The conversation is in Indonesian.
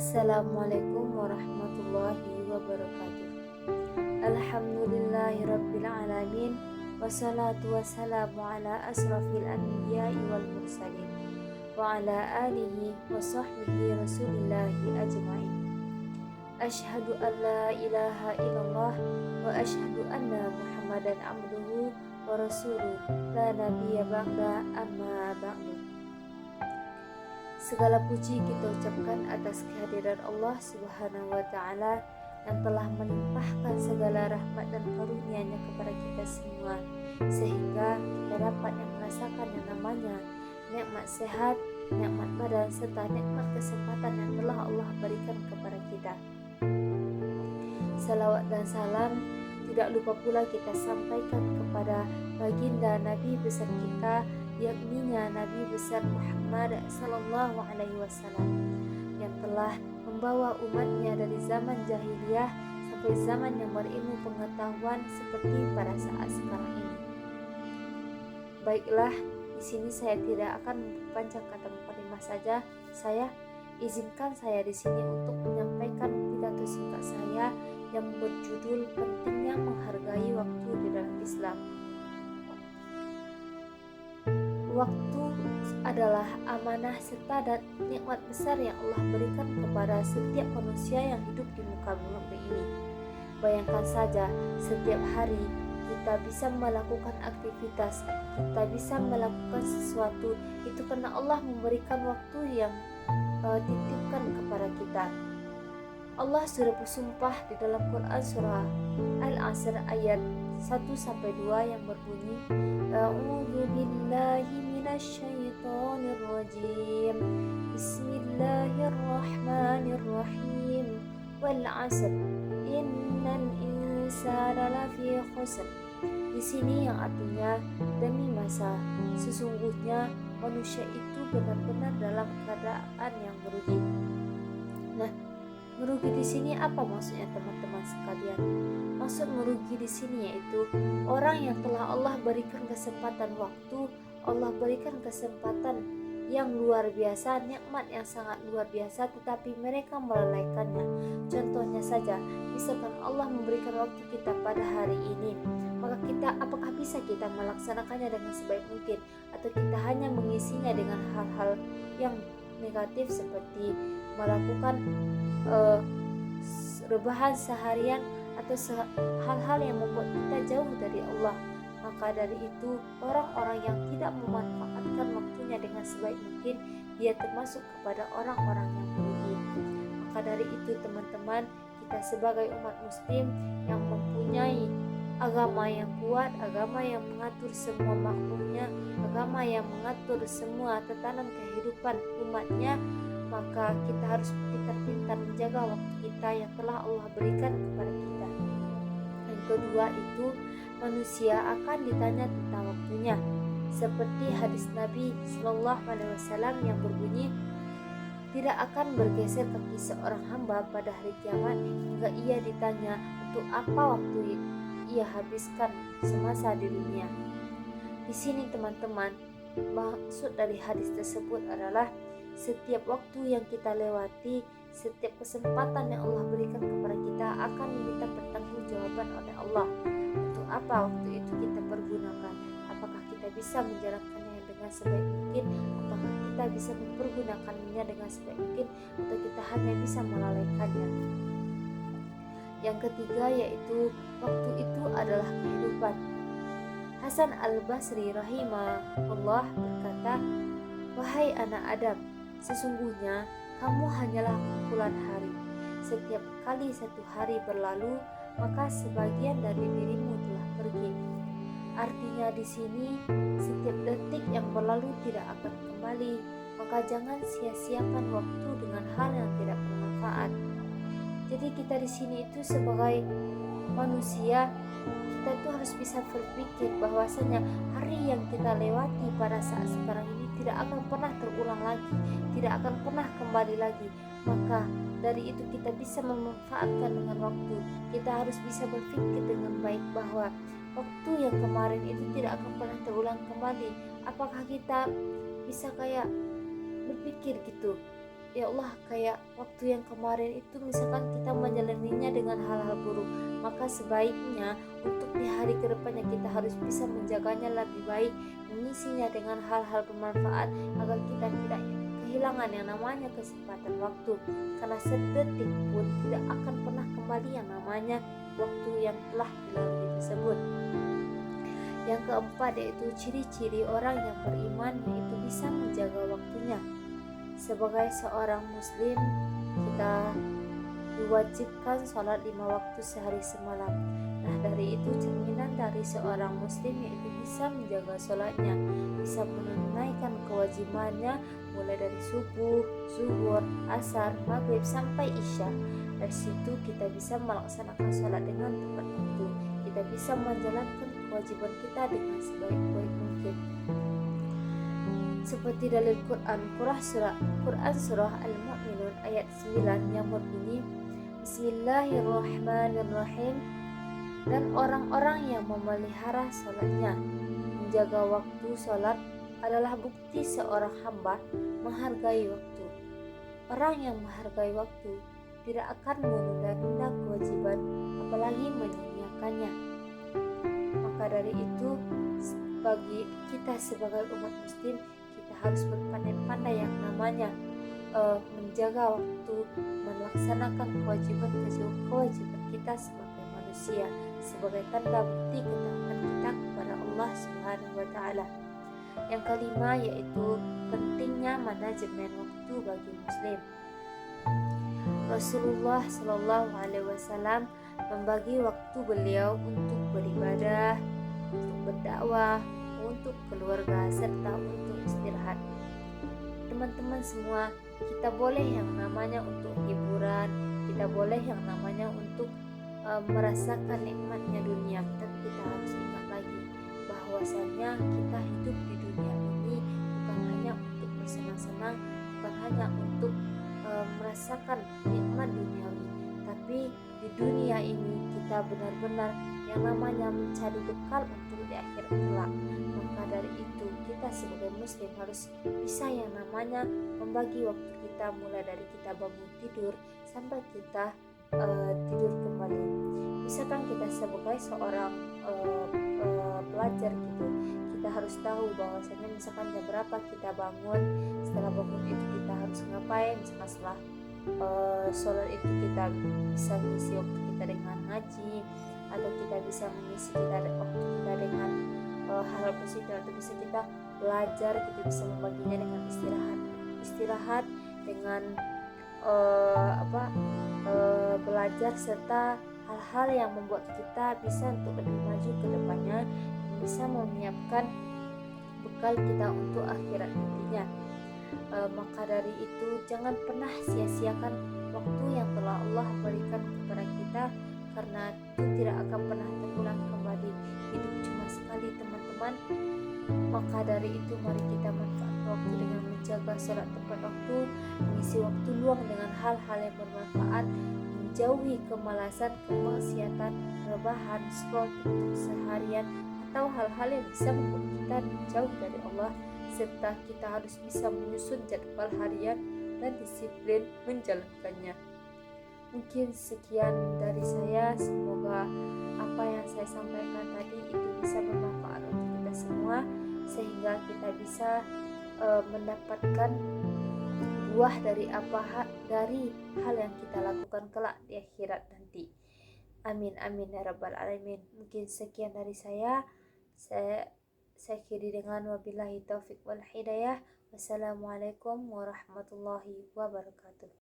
Assalamualaikum warahmatullahi wabarakatuh. Alhamdulillahirabbil alamin. Wassalatu wassalamu ala asrafil anbiya'i wal mursalin wa ala alihi wa sahbihi rasulillahi ajma'in. Asyhadu an la ilaha illallah wa asyhadu anna Muhammadan abduhu wa rasuluh la nabiyya ba'da amma ba'du. Segala puji kita ucapkan atas kehadiran Allah Subhanahu wa Ta'ala yang telah melimpahkan segala rahmat dan karunia-Nya kepada kita semua, sehingga kita dapat merasakan yang namanya nikmat sehat, nikmat badan, serta nikmat kesempatan yang telah Allah berikan kepada kita. Salawat dan salam tidak lupa pula kita sampaikan kepada baginda Nabi besar kita, yakninya Nabi besar Muhammad sallallahu alaihi wasallam, yang telah membawa umatnya dari zaman jahiliyah sampai zaman yang berilmu pengetahuan seperti pada saat sekarang ini. Baiklah, di sini saya tidak akan memperpanjang kata mukadimah saja. Izinkan saya di sini untuk menyampaikan pidato singkat saya yang berjudul pentingnya menghargai waktu di dalam Islam. Waktu adalah amanah serta dan nikmat besar yang Allah berikan kepada setiap manusia yang hidup di muka bumi ini. Bayangkan saja, setiap hari kita bisa melakukan aktivitas, kita bisa melakukan sesuatu, itu karena Allah memberikan waktu yang titipkan kepada kita. Allah sudah bersumpah di dalam Quran surah Al-Asr ayat 1-2 yang berbunyi, A'udzu billahi minasyaitonir rajim. Bismillahirrahmanirrahim. Wal 'asr. Innal insana lafi khusr. Di sini yang artinya demi masa, sesungguhnya manusia itu benar-benar dalam keadaan yang merugi. Nah, merugi di sini apa maksudnya teman-teman sekalian? Maksud merugi di sini yaitu orang yang telah Allah berikan kesempatan waktu, Allah berikan kesempatan yang luar biasa, nikmat yang sangat luar biasa, tetapi mereka melalaikannya. Contohnya saja, misalkan Allah memberikan waktu kita pada hari ini, maka apakah bisa kita melaksanakannya dengan sebaik mungkin, atau kita hanya mengisinya dengan hal-hal yang negatif seperti melakukan rebahan seharian atau hal-hal yang membuat kita jauh dari Allah. Maka dari itu, orang-orang yang tidak memanfaatkan waktunya dengan sebaik mungkin, dia termasuk kepada orang-orang yang merugi. Maka dari itu teman-teman, kita sebagai umat muslim yang mempunyai agama yang kuat, agama yang mengatur semua makhluknya, agama yang mengatur semua tatanan kehidupan umatnya, maka kita harus pintar-pintar menjaga waktu kita yang telah Allah berikan kepada kita. Yang kedua itu, manusia akan ditanya tentang waktunya, seperti hadis Nabi Sallallahu Alaihi Wasallam yang berbunyi, tidak akan bergeser kaki seorang hamba pada hari kiamat hingga ia ditanya untuk apa waktu ia habiskan semasa di dunia. Di sini teman-teman, maksud dari hadis tersebut adalah setiap waktu yang kita lewati, setiap kesempatan yang Allah berikan kepada kita akan diminta pertanggungjawaban oleh Allah. Untuk apa waktu itu kita pergunakan? Apakah kita bisa menjalankannya dengan sebaik mungkin? Apakah kita bisa mempergunakannya dengan sebaik mungkin? Atau kita hanya bisa melalaikannya? Yang ketiga yaitu waktu itu adalah kehidupan. Hasan al-Basri rahimahullah berkata, wahai anak Adam, sesungguhnya kamu hanyalah kumpulan hari. Setiap kali satu hari berlalu, maka sebagian dari dirimu telah pergi. Artinya di sini, setiap detik yang berlalu tidak akan kembali, maka jangan sia-siakan waktu dengan hal yang tidak bermanfaat. Jadi kita di sini itu sebagai manusia, kita tuh harus bisa berpikir bahwasanya hari yang kita lewati pada saat sekarang ini tidak akan pernah terulang lagi, tidak akan pernah kembali lagi. Maka dari itu kita bisa memanfaatkan dengan waktu. Kita harus bisa berpikir dengan baik bahwa waktu yang kemarin itu tidak akan pernah terulang kembali. Apakah kita bisa kayak berpikir gitu, ya Allah, kayak waktu yang kemarin itu misalkan kita menjalaninya dengan hal-hal buruk, maka sebaiknya untuk di hari kedepannya kita harus bisa menjaganya lebih baik, mengisinya dengan hal-hal bermanfaat agar kita tidak kehilangan yang namanya kesempatan waktu, karena sedetik pun tidak akan pernah kembali yang namanya waktu yang telah dilalui tersebut. Yang keempat yaitu ciri-ciri orang yang beriman, yaitu bisa menjaga waktunya. Sebagai seorang muslim, kita diwajibkan sholat 5 waktu sehari semalam. Nah, dari itu cerminan dari seorang muslim yaitu bisa menjaga sholatnya, bisa menunaikan kewajibannya mulai dari subuh, zuhur, asar, maghrib sampai isya. Dari situ kita bisa melaksanakan sholat dengan tepat waktu. Kita bisa menjalankan kewajiban kita dengan sebaik-baik mungkin. Seperti dalil Quran surah Al-Mu'minun ayat 9 yang berbunyi, Bismillahirrahmanirrahim, dan orang-orang yang memelihara salatnya, menjaga waktu salat adalah bukti seorang hamba menghargai waktu. Orang yang menghargai waktu tidak akan menunda-nunda kewajiban, apalagi menyia-nyiakannya. Maka dari itu, bagi kita sebagai umat muslim, kita harus berpandai-pandai yang namanya menjaga waktu, melaksanakan kewajiban kita sebagai manusia, sebagai tanda bukti ketaatan kita kepada Allah Subhanahu wa Ta'ala. Yang kelima yaitu pentingnya manajemen waktu bagi muslim. Rasulullah Shallallahu Alaihi Wasallam membagi waktu beliau untuk beribadah, untuk berdakwah, untuk keluarga, serta untuk istirahat. Teman-teman semua, kita boleh yang namanya untuk hiburan, kita boleh yang namanya untuk merasakan nikmatnya dunia, tapi kita harus ingat lagi bahwasannya kita hidup di dunia ini bukan hanya untuk bersenang-senang, bukan hanya untuk merasakan nikmat duniawi, tapi di dunia ini kita benar-benar yang namanya mencari bekal untuk di akhirat kelak. Maka dari itu kita sebagai muslim harus bisa yang namanya membagi waktu kita, mulai dari kita bangun tidur sampai kita tidur kembali. Misalkan kita sebagai seorang pelajar gitu, kita harus tahu bahwasanya misalkan jam berapa kita bangun, setelah bangun itu kita harus ngapain. Misalkan setelah sholat itu kita bisa mengisi waktu kita dengan ngaji, atau kita bisa mengisi waktu kita dengan hal positif, atau bisa kita belajar, kita bisa membaginya dengan istirahat dengan belajar, serta hal-hal yang membuat kita bisa untuk lebih maju ke depannya, bisa menyiapkan bekal kita untuk akhirat nantinya. Maka dari itu jangan pernah sia-siakan waktu yang telah Allah berikan kepada kita, karena itu tidak akan pernah terulang kembali. Hidup cuma sekali, teman-teman. Maka dari itu mari kita manfaatkan waktu dengan menjaga sholat tepat waktu, mengisi waktu luang dengan hal-hal yang bermanfaat, menjauhi kemalasan, kemaksiatan, rebahan, scroll TikTok seharian, atau hal-hal yang bisa membuat kita jauh dari Allah, serta kita harus bisa menyusun jadwal harian dan disiplin menjalankannya. Mungkin sekian dari saya, semoga apa yang saya sampaikan tadi itu bisa bermanfaat untuk kita semua, sehingga kita bisa mendapatkan buah dari hal yang kita lakukan kelak di akhirat nanti. Amin amin ya rabbal alamin. Mungkin sekian dari saya akhiri dengan wabillahi taufik wal hidayah. Wassalamualaikum warahmatullahi wabarakatuh.